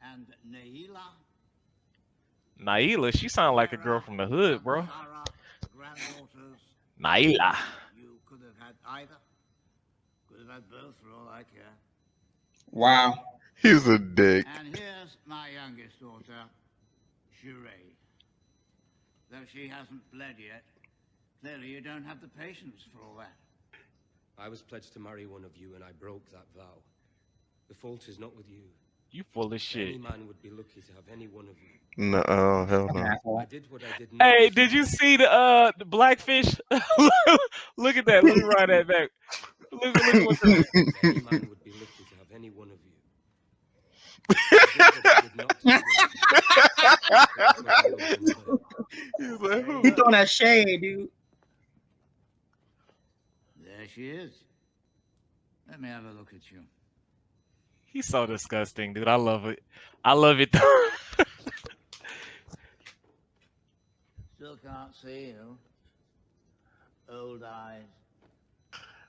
and Naila. Naila, she sound like a girl from the hood, bro. Naila. You could have had either. Could have had both for all I care. Wow. He's a dick. And here's my youngest daughter, Sheree. Though she hasn't bled yet, clearly you don't have the patience for all that. I was pledged to marry one of you, and I broke that vow. The fault is not with you. You full of shit. Any man would be lucky to have any one of you. No, oh, hell no. I did what I did not. Hey, did you see the blackfish? Look at that. Let me ride that back. Look what Any man would be lucky to have any one of you. I did what I did not describe. He throwing that shade, dude. There she is. Let me have a look at you. He's so disgusting, dude. I love it. I love it though. Still can't see you. Old eyes.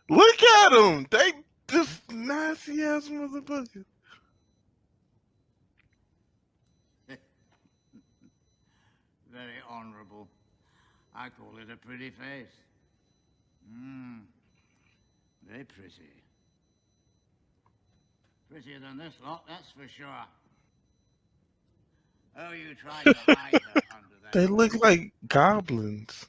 Look at them. They just nasty ass motherfuckers. Very honorable. I call it a pretty face. Very pretty. Prettier than this lot, that's for sure. Oh, you tried to hide her under that. They look like goblins.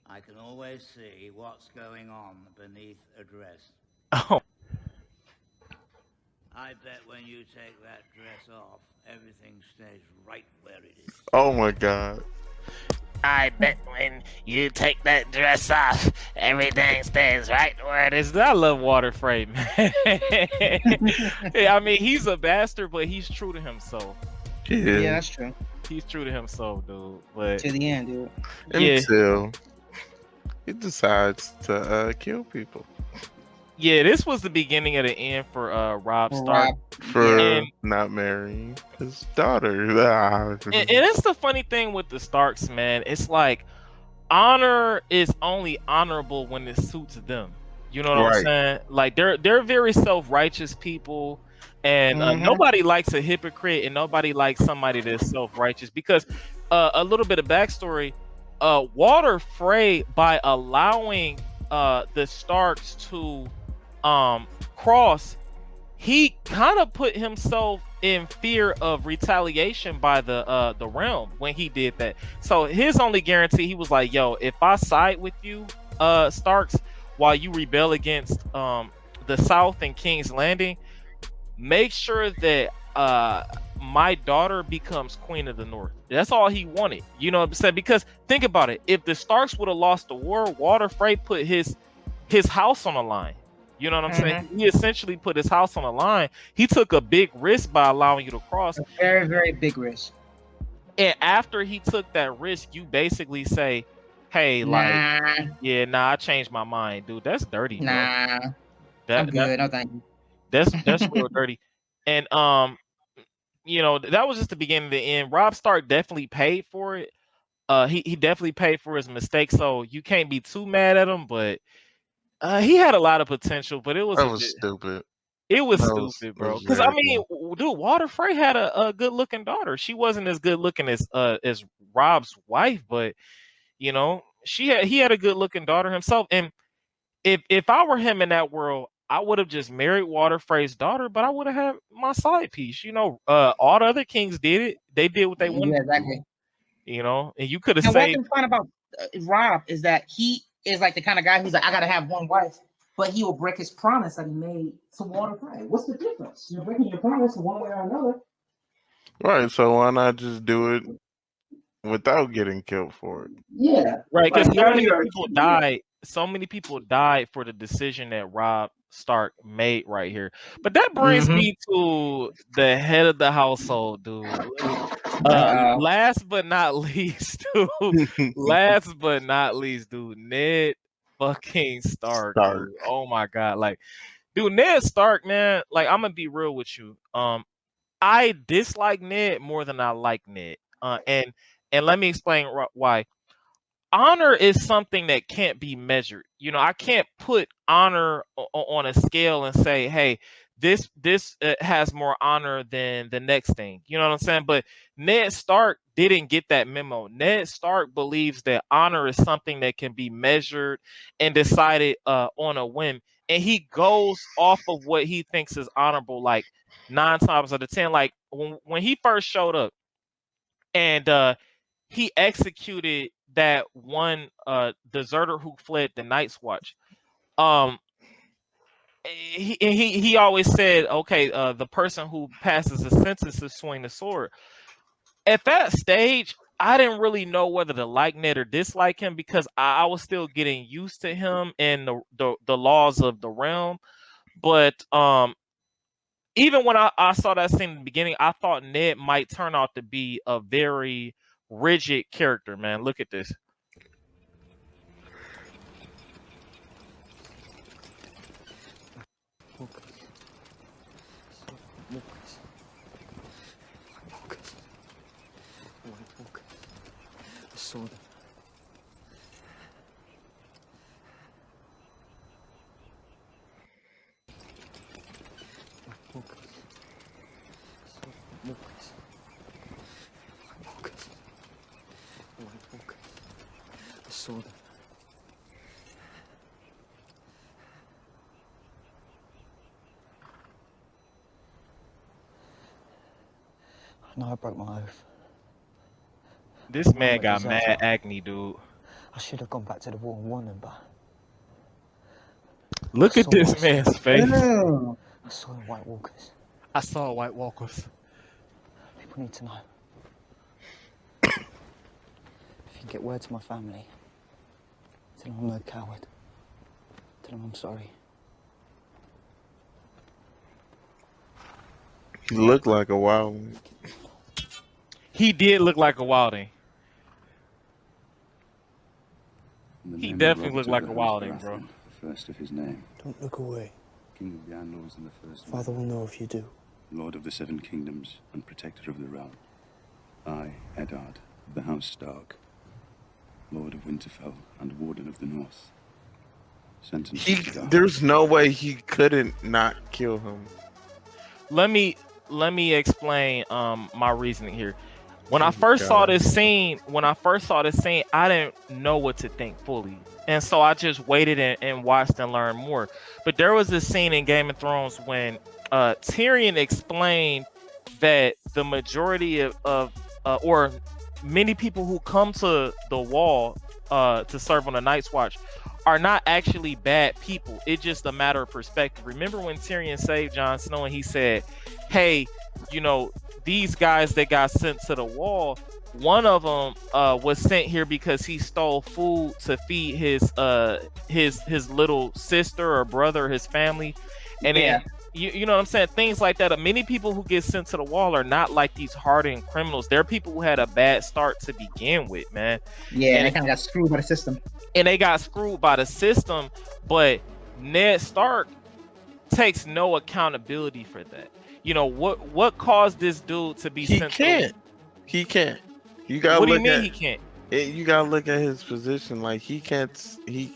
I can always see what's going on beneath a dress. Oh. I bet when you take that dress off, everything stays right where it is. Oh my god. I bet when you take that dress off, everything stays right where it is. I love Water Freight, man. I mean, he's a bastard, but he's true to himself. Yeah, that's true. He's true to himself, dude. But to the end, dude. Until he decides to kill people. Yeah, this was the beginning of the end for Rob Stark. For not marrying his daughter. And it's the funny thing with the Starks, man. It's like honor is only honorable when it suits them. You know what I'm saying? Like they're very self-righteous people, and nobody likes a hypocrite, and nobody likes somebody that's self-righteous. Because a little bit of backstory: Walter Frey, by allowing the Starks to cross, he kind of put himself in fear of retaliation by the realm when he did that. So his only guarantee, he was like, yo, if I side with you, Starks, while you rebel against the South and King's Landing, make sure that my daughter becomes Queen of the North. That's all he wanted. You know what I'm saying? Because think about it, if the Starks would have lost the war, Walter Frey put his house on the line. You know what I'm saying? He essentially put his house on the line. He took a big risk by allowing you to cross. A very, very big risk. And after he took that risk, you basically say, hey, I changed my mind, dude. That's dirty, bro. I'm good. No, thank you. That's real dirty. And you know, that was just the beginning of the end. Rob Stark definitely paid for it. He definitely paid for his mistake, so you can't be too mad at him, but he had a lot of potential, but it was stupid. It was stupid, bro. Because I mean, dude, Walter Frey had a good-looking daughter. She wasn't as good-looking as Rob's wife, but you know, he had a good-looking daughter himself. And if I were him in that world, I would have just married Walter Frey's daughter, but I would have had my side piece. You know, all the other kings did it. They did what they wanted. Yeah, exactly. You know, and you could have saved. saved. What's fun about Rob is that he is like the kind of guy who's like, I gotta have one wife, but he will break his promise that he made to Walter Frey. What's the difference? You're breaking your promise one way or another. Right. So why not just do it without getting killed for it. Yeah, Right, because like, so many people died for the decision that Rob Stark made right here. But that brings Mhm. me to the head of the household, dude. Uh-oh. Last but not least, dude. Last but not least, dude. Ned fucking Stark, Stark. dude. Oh my god, like, dude, Ned Stark, man. Like, I'm gonna be real with you. I dislike Ned more than I like Ned. And let me explain why. Honor is something that can't be measured. You know, I can't put honor on a scale and say, "Hey, this has more honor than the next thing." You know what I'm saying? But Ned Stark didn't get that memo. Ned Stark believes that honor is something that can be measured and decided on a whim, and he goes off of what he thinks is honorable. Like 9 times out of 10, like when he first showed up, and he executed that one deserter who fled the Night's Watch. Um, he always said, okay, the person who passes the sentence to swing the sword. At that stage, I didn't really know whether to like Ned or dislike him because I was still getting used to him and the laws of the realm. But even when I saw that scene in the beginning, I thought Ned might turn out to be a very rigid character, man. Look at this. I saw them. I saw them. I know I broke my oath. This man got mad acne, dude. I should have gone back to the wall and won them, but look at this man's face. I saw the White Walkers. I saw White Walkers. People need to know. If you can get word to my family, tell them I'm no coward. Tell them I'm sorry. He looked like a wildling. He did look like a wilding. He definitely looked like a wilding, bro. The first of his name. Don't look away. King of the Andals and the first. Father will know if you do. Lord of the Seven Kingdoms and protector of the realm. I, Eddard, of the House Stark, Lord of Winterfell and Warden of the North. Sentenced to die. There's no way he couldn't not kill him. Let me explain my reasoning here. When I first saw this scene, I didn't know what to think fully. And so I just waited and watched and learned more. But there was this scene in Game of Thrones when Tyrion explained that the majority of or many people who come to the wall to serve on the Night's Watch are not actually bad people. It's just a matter of perspective. Remember when Tyrion saved Jon Snow and he said, hey, you know, these guys that got sent to the wall, one of them was sent here because he stole food to feed his little sister or brother, his family. And then, you know what I'm saying? Things like that. Many people who get sent to the wall are not like these hardened criminals. They're people who had a bad start to begin with, man. Yeah, and they kind of got screwed by the system. And they got screwed by the system, but Ned Stark takes no accountability for that. You know, what caused this dude to be sent to? He can't. You gotta what do you look mean at, he can't? You gotta look at his position. Like he can't be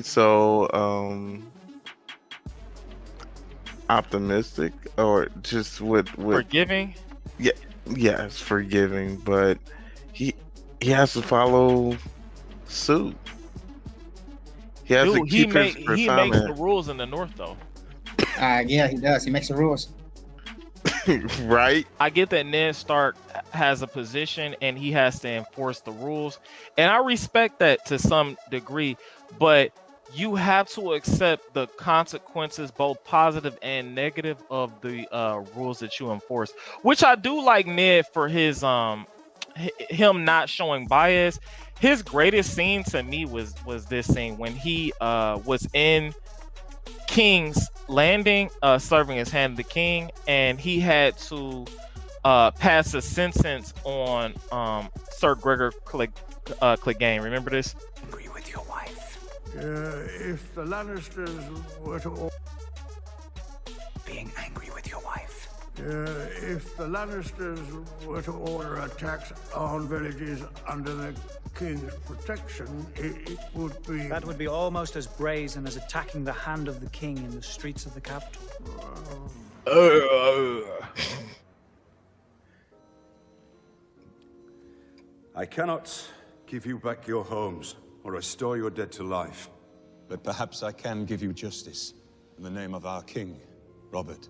so optimistic or just with forgiving. Yeah, yes, forgiving, but he has to follow suit. He has to keep his persona. He makes the rules in the North, though. Yeah, he does. He makes the rules. Right. I get that Ned Stark has a position and he has to enforce the rules, and I respect that to some degree. But you have to accept the consequences, both positive and negative, of the rules that you enforce. Which I do like Ned for his him not showing bias. His greatest scene to me was this scene when he was in King's Landing, serving his hand to the king, and he had to pass a sentence on Sir Gregor Clegane. Remember this? Agree with your wife. If the Lannisters were to... Being angry with your wife. If the Lannisters were to order attacks on villages under the King's protection, it would be... That would be almost as brazen as attacking the hand of the king in the streets of the capital. I cannot give you back your homes or restore your dead to life. But perhaps I can give you justice in the name of our king, Robert.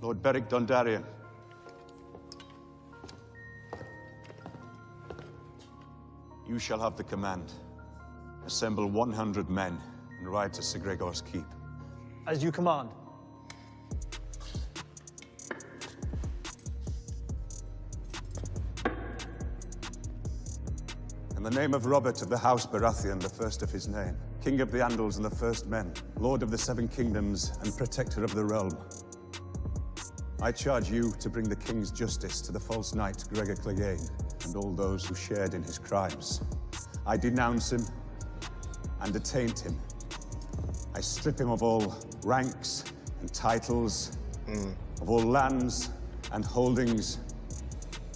Lord Beric Dondarrion. You shall have the command. Assemble 100 men and ride to Sir Gregor's keep. As you command. In the name of Robert of the House Baratheon, the first of his name, King of the Andals and the First Men, Lord of the Seven Kingdoms and Protector of the Realm, I charge you to bring the King's justice to the false knight Gregor Clegane and all those who shared in his crimes. I denounce him and attaint him. I strip him of all ranks and titles, of all lands and holdings,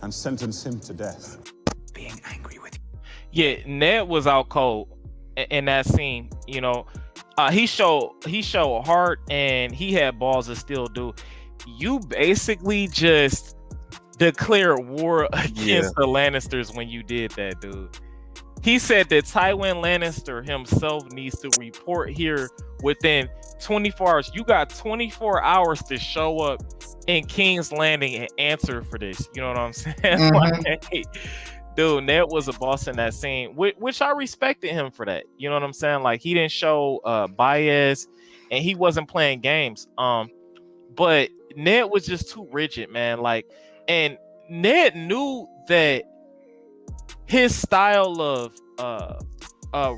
and sentence him to death. Being angry with you. Yeah, Ned was out cold in that scene. You know, he showed heart and he had balls to still do. You basically just declared war against the Lannisters when you did that, dude. He said that Tywin Lannister himself needs to report here within 24 hours. You got 24 hours to show up in King's Landing and answer for this. You know what I'm saying? Like, dude, Ned was a boss in that scene, which I respected him for that. You know what I'm saying? Like, he didn't show bias and he wasn't playing games. But Ned was just too rigid, man. Like, and Ned knew that his style of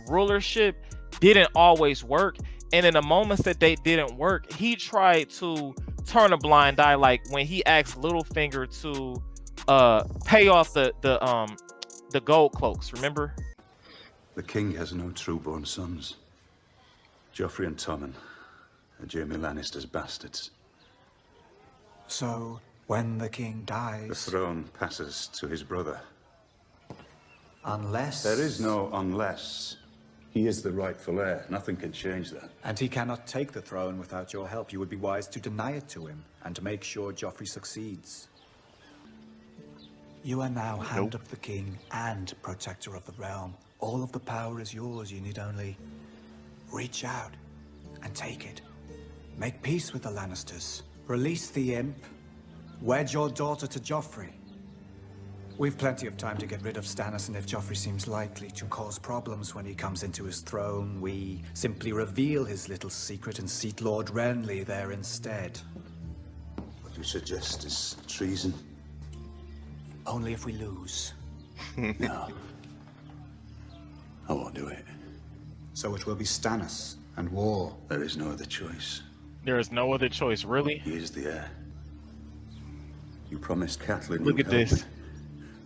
rulership didn't always work, and in the moments that they didn't work, he tried to turn a blind eye. Like when he asked Littlefinger to pay off the gold cloaks. Remember? The king has no true-born sons. Joffrey and Tommen are Jaime Lannister's bastards. So, when the king dies... The throne passes to his brother. Unless... There is no unless. He is the rightful heir. Nothing can change that. And he cannot take the throne without your help. You would be wise to deny it to him, and to make sure Joffrey succeeds. You are now Hand of the King and Protector of the Realm. All of the power is yours. You need only reach out and take it. Make peace with the Lannisters. Release the imp. Wed your daughter to Joffrey. We've plenty of time to get rid of Stannis, and if Joffrey seems likely to cause problems when he comes into his throne, we simply reveal his little secret and seat Lord Renly there instead. What you suggest is treason. Only if we lose. No. I won't do it. So it will be Stannis and war. There is no other choice. There is no other choice, really? He is the heir. You promised Catelyn. Look at this.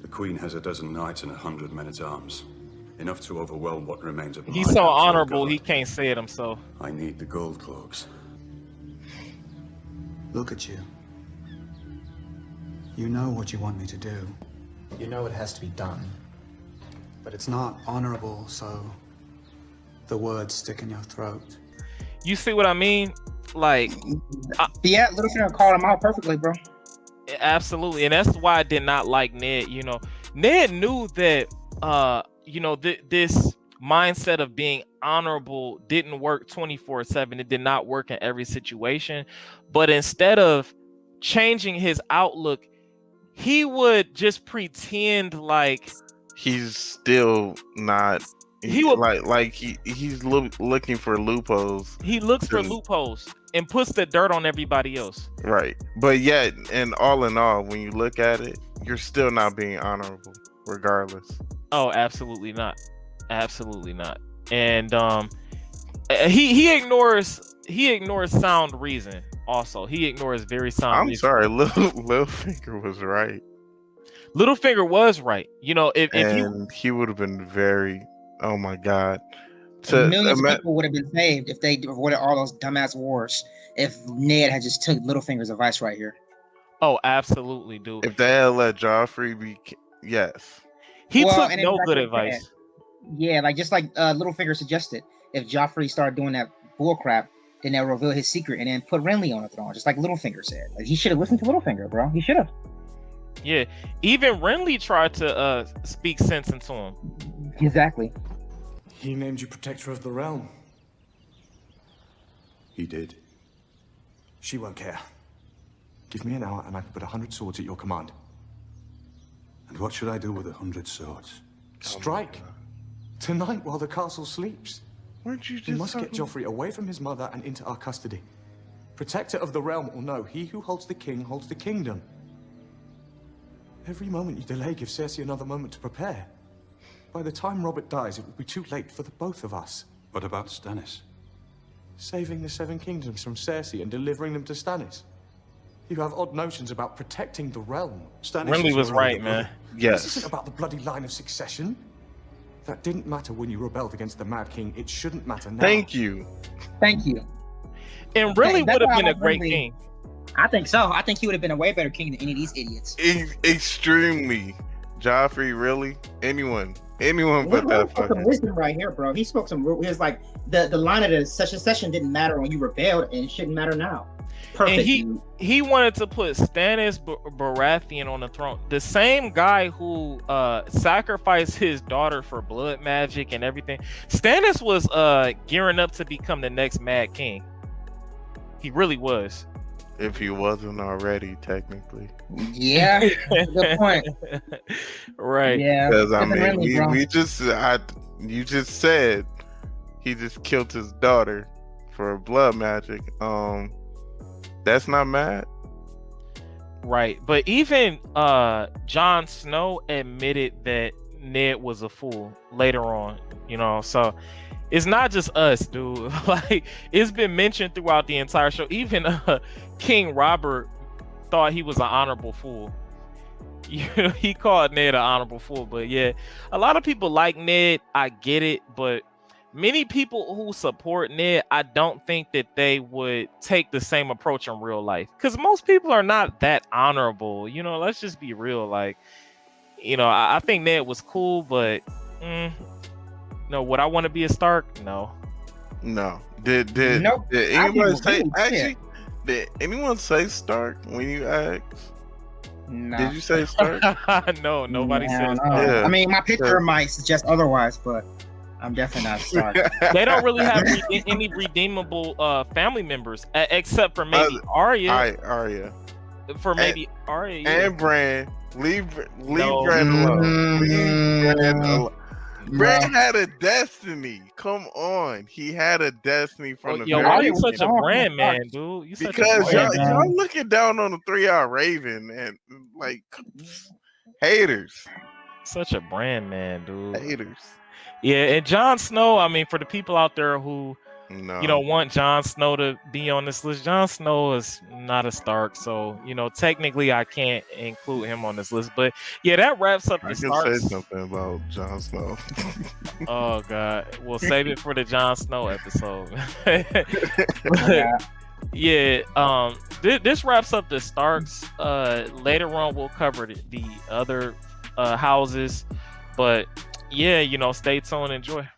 The Queen has a dozen knights and 100 men-at-arms. Enough to overwhelm what remains of He's so honorable, he can't say it himself. I need the gold cloaks. Look at you. You know what you want me to do. You know it has to be done. But it's not honorable, so the words stick in your throat. You see what I mean? Like, yeah, Littlefinger called him out perfectly, bro. Absolutely, and that's why I did not like Ned. You know, Ned knew that you know, this mindset of being honorable didn't work 24/7. It did not work in every situation. But instead of changing his outlook, he would just pretend like he's still not He will, he's looking for loopholes. he looks for loopholes and puts the dirt on everybody else. Right. But yet, and all in all, when you look at it, you're still not being honorable, regardless. Oh, absolutely not. Absolutely not. And he ignores sound reason. Also, he ignores very sound reason. I'm sorry, Littlefinger was right. Littlefinger was right. If he would have been very, oh my God. Millions of people would have been saved if they avoided all those dumbass wars. If Ned had just took Littlefinger's advice right here. Oh, absolutely, dude. If they had let Joffrey be, yes. He took no good advice. Yeah, just like Littlefinger suggested. If Joffrey started doing that bullcrap, then they'll reveal his secret and then put Renly on the throne, just like Littlefinger said. He should have listened to Littlefinger, bro. He should have. Yeah, even Renly tried to speak sense into him. Exactly. He named you Protector of the Realm. He did. She won't care. Give me an hour and I can put 100 swords at your command. And what should I do with 100 swords? Strike! Tonight while the castle sleeps. Weren't you just We must get Joffrey away from his mother and into our custody. Protector of the realm will know he who holds the king holds the kingdom. Every moment you delay gives Cersei another moment to prepare. By the time Robert dies, it will be too late for the both of us. What about Stannis? Saving the Seven Kingdoms from Cersei and delivering them to Stannis. You have odd notions about protecting the realm. Stannis Renly was right, man. This isn't about the bloody line of succession. That didn't matter when you rebelled against the Mad King. It shouldn't matter now. Thank you. Thank you. And Renly would have been a great king. I think so. I think he would have been a way better king than any of these idiots. Extremely. Joffrey, really? Anyone but that fucking wisdom right here, bro. He spoke some. He was like, the line of the session didn't matter when you rebelled, and it shouldn't matter now. Perfect. And he wanted to put Stannis Baratheon on the throne. The same guy who sacrificed his daughter for blood magic and everything. Stannis was gearing up to become the next Mad King. He really was. If he wasn't already, technically. Yeah, good point. Right. Yeah. Because I mean, you just said he just killed his daughter for blood magic. That's not mad. Right. But even Jon Snow admitted that Ned was a fool later on, so it's not just us, dude. Like, it's been mentioned throughout the entire show. Even King Robert thought he was an honorable fool. He called Ned an honorable fool. But yeah, a lot of people like Ned. I get it, but many people who support Ned, I don't think that they would take the same approach in real life. Because most people are not that honorable. Let's just be real. Like, I think Ned was cool, but no, would I want to be a Stark? No. Did anyone say actually? Did anyone say Stark when you asked? No. Did you say Stark? No, nobody said Stark. Yeah. I mean, my picture might suggest otherwise, but I'm definitely not Stark. They don't really have any redeemable family members, except for maybe Arya. Arya. For maybe Arya. Yeah. And Bran. Leave Bran alone. Leave Bran alone. Bran had a destiny. Come on, he had a destiny from the. Why are you such a Bran man, dude? You because y'all looking down on the 3-hour Raven and like haters. Such a Bran man, dude. Haters. Yeah, and Jon Snow. I mean, for the people out there who want Jon Snow to be on this list, Jon Snow is not a Stark, so technically I can't include him on this list. But yeah, that wraps up the Starks. I can say something about Jon Snow. Oh God, we'll save it for the Jon Snow episode. This wraps up the Starks. Later on, we'll cover the other houses, but yeah, stay tuned and enjoy.